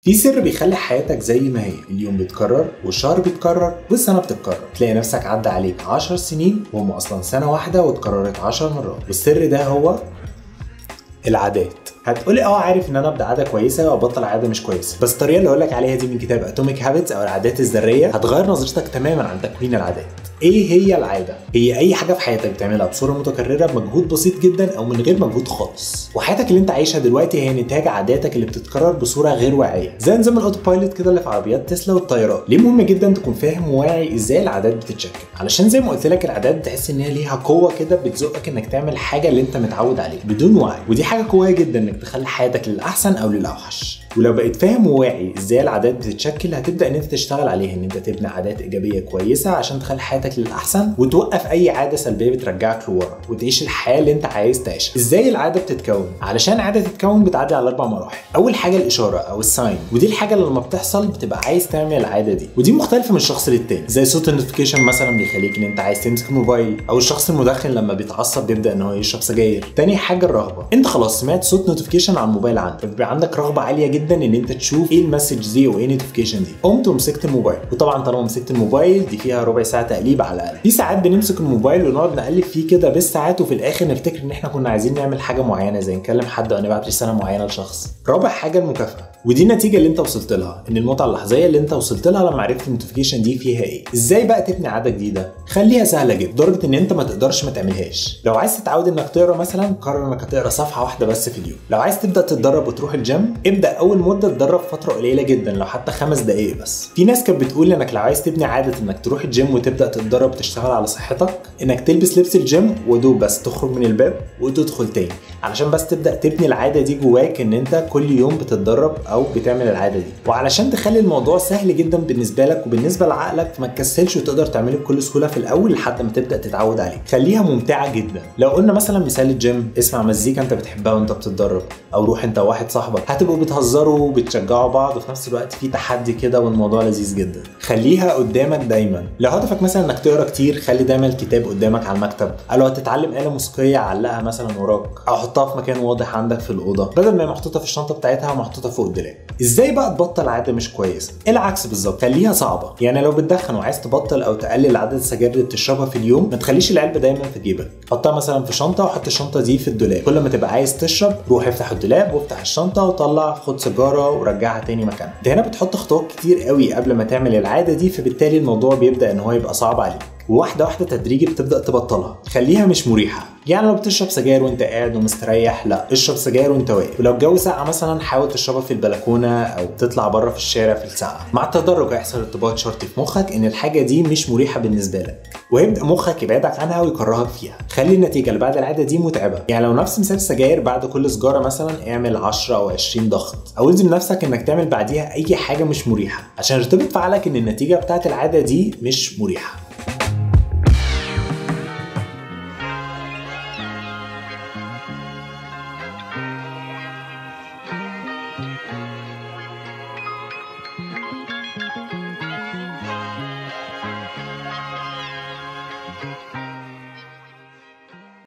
في سر بيخلي حياتك زي ما هي، اليوم بيتكرر والشهر بيتكرر والسنه بتتكرر، تلاقي نفسك عدى عليك 10 سنين وهم اصلا سنه واحده واتكررت 10 مرات. والسر ده هو العادات. هتقولي عارف ان انا ابدا عاده كويسه وابطل عاده مش كويسه، بس الطريقه اللي هقول لك عليها دي من كتاب اتوميك هابتس او العادات الذريه هتغير نظرتك تماما عن تكوين العادات. ايه هي العاده؟ هي اي حاجه في حياتك بتعملها بصوره متكرره بمجهود بسيط جدا او من غير مجهود خالص. وحياتك اللي انت عايشها دلوقتي هي نتاج عاداتك اللي بتتكرر بصوره غير واعيه، زي نظام الاوتو بايلوت كده اللي في عربيات تسلا والطيارات. ليه مهم جدا تكون فاهم وواعي ازاي العادات بتتشكل؟ علشان زي ما قلت لك العادات بتحس ان هي ليها قوه كده بتزقك انك تعمل حاجه اللي انت متعود عليها بدون وعي، ودي حاجه قويه جدا انك تخلي حياتك للاحسن او للاوحش. ولو بقيت فاهم وواعي ازاي العادات بتتشكل هتبدا ان انت تشتغل عليها، ان انت تبني عادات ايجابيه كويسه عشان تخلي حياتك للاحسن وتوقف اي عاده سلبيه بترجعك لورا وتعيش الحياه اللي انت عايز تعيشها. ازاي العاده بتتكون؟ علشان عاده تتكون بتعدي على 4 مراحل. اول حاجه الاشاره او الساين، ودي الحاجه اللي لما بتحصل بتبقى عايز تعمل العاده دي، ودي مختلفه من شخص للتاني. زي صوت النوتيفيكيشن مثلا بيخليك ان انت عايز تمسك الموبايل، او الشخص المدخن لما بيتعصب بيبدا ان هو يشرب سجاير. تاني حاجه الرغبه، انت خلاص سمعت صوت نوتيفيكيشن على الموبايل عندك فبيبقى عندك رغبه عاليه جدا ان انت تشوف ايه المسج دي وايه النوتيفيكيشن دي، قمت ومسكت الموبايل. وطبعا طالما مسكت الموبايل دي فيها ربع ساعه تقليب على الاقل. في ساعات بنمسك الموبايل ونقعد نقلب فيه كده بالساعات وفي الاخر نفتكر ان احنا كنا عايزين نعمل حاجه معينه زي نكلم حد او نبعت رساله معينه لشخص. رابع حاجه المكافاه، ودي النتيجه اللي انت وصلت لها، ان المتعه اللحظيه اللي انت وصلت لها لما عرفت النوتيفيكيشن دي فيها ايه. ازاي بقى تبني عاده جديده؟ خليها سهله جدا لدرجه ان انت ما تقدرش ما تعملهاش. لو عايز تتعود انك تقرا مثلا، قرر انك هتقرا صفحه واحده بس في اليوم. لو عايز تبدا تتدرب وتروح الجيم، ابدا اول مده تدرب فتره قليله جدا لو حتى 5 دقائق بس. في ناس كانت بتقول انك لو عايز تبني عاده انك تروح الجيم وتبدا تتدرب وتشتغل على صحتك، انك تلبس لبس الجيم ودوب بس تخرج من الباب وتدخل تاني، علشان بس تبدا تبني العاده دي جواك ان انت كل يوم بتتدرب او بتعمل العاده دي. وعلشان تخلي الموضوع سهل جدا بالنسبه لك وبالنسبه لعقلك فما تكسلش وتقدر تعمله بكل سهوله في الاول لحد ما تبدا تتعود عليه. خليها ممتعه جدا. لو قلنا مثلا مثال الجيم، اسمع مزيكا انت بتحبها وانت بتتدرب، او روح انت وواحد صاحبك، هتبقوا بتهزروا وبتشجعوا بعض وفي نفس الوقت في تحدي كده والموضوع لذيذ جدا. خليها قدامك دايما. لو هدفك مثلا انك تقرا كتير، خلي دايما الكتاب قدامك على المكتب، او لو هتتعلم آلة موسيقيه علقها مثلا وراك او حطها في مكان واضح عندك في الاوضه بدل ما هي محطوطه في الشنطه بتاعتها ومحطوطه فوق الدولاب. ازاي بقى تبطل عاده مش كويسه؟ العكس بالظبط، خليها صعبه. يعني لو بتدخن وعايز تبطل او تقلل عدد السجاير اللي بتشربها في اليوم، ما تخليش العلبه دايما في جيبك، حطها مثلا في شنطه وحط الشنطه دي في الدولاب. كل ما تبقى عايز تشرب روح افتح الدولاب وافتح الشنطه وطلع، خد سيجاره ورجعها تاني مكانها. انت هنا بتحط خطوات كتير قوي قبل ما تعمل العاده دي، فبالتالي الموضوع بيبدا ان هو يبقى صعب عليك، وواحده واحده تدريجي بتبدا تبطلها. خليها مش مريحه، يعني لو بتشرب سجاير وانت قاعد ومستريح، لا اشرب سجاير وانت واقف. ولو الجو ساقع مثلا حاول تشربها في البلكونه او تطلع بره في الشارع في الساقعه. مع التدرج هيحصل ارتباط شرطي في مخك ان الحاجه دي مش مريحه بالنسبه لك، وهيبدا مخك يبعدك عنها ويكرهك فيها. خلي النتيجه اللي بعد العاده دي متعبه. يعني لو نفس مثال السجاير، بعد كل سجاره مثلا اعمل 10 او 20 ضغط، او الزم نفسك انك تعمل بعديها اي حاجه مش مريحه عشان يرتبط في عقلك ان النتيجه بتاعت العاده دي مش مريحه.